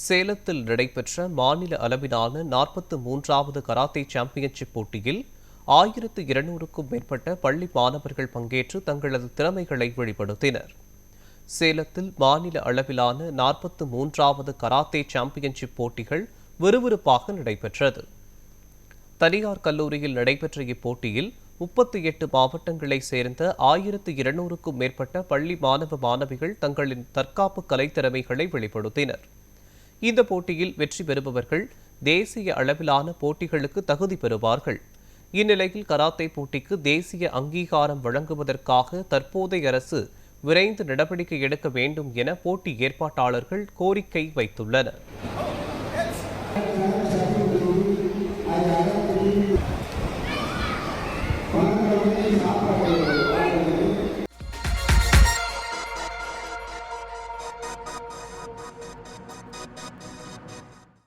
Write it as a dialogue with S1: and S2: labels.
S1: சேலத்தில் நடைபெற்ற மாநில அளவிலான 43வது கராத்தே சாம்பியன்ஷிப் போட்டியில் 1200க்கும் மேற்பட்ட பள்ளி மாணவர்கள் பங்கேற்று தங்களது திறமைகளை வெளிப்படுத்தினர். சேலத்தில் மாநில அளவிலான 43வது கராத்தே சாம்பியன்ஷிப் போட்டிகள் விறுவிறுப்பாக நடைபெற்றது. தனியார் கல்லூரியில் நடைபெற்ற இப்போட்டியில் 38 மாவட்டங்களைச் சேர்ந்த 1200க்கும் மேற்பட்ட பள்ளி மாணவ மாணவிகள் தங்களின் தற்காப்பு கலைத்திறமைகளை வெளிப்படுத்தினர். இந்த போட்டியில் வெற்றி பெறுபவர்கள் தேசிய அளவிலான போட்டிகளுக்கு தகுதி பெறுவார்கள். இந்நிலையில் கராத்தே போட்டிக்கு தேசிய அங்கீகாரம் வழங்குவதற்காக தற்போதைய அரசு விரைந்து நடவடிக்கை எடுக்க வேண்டும் என போட்டி ஏற்பாட்டாளர்கள் கோரிக்கை வைத்துள்ளனர்.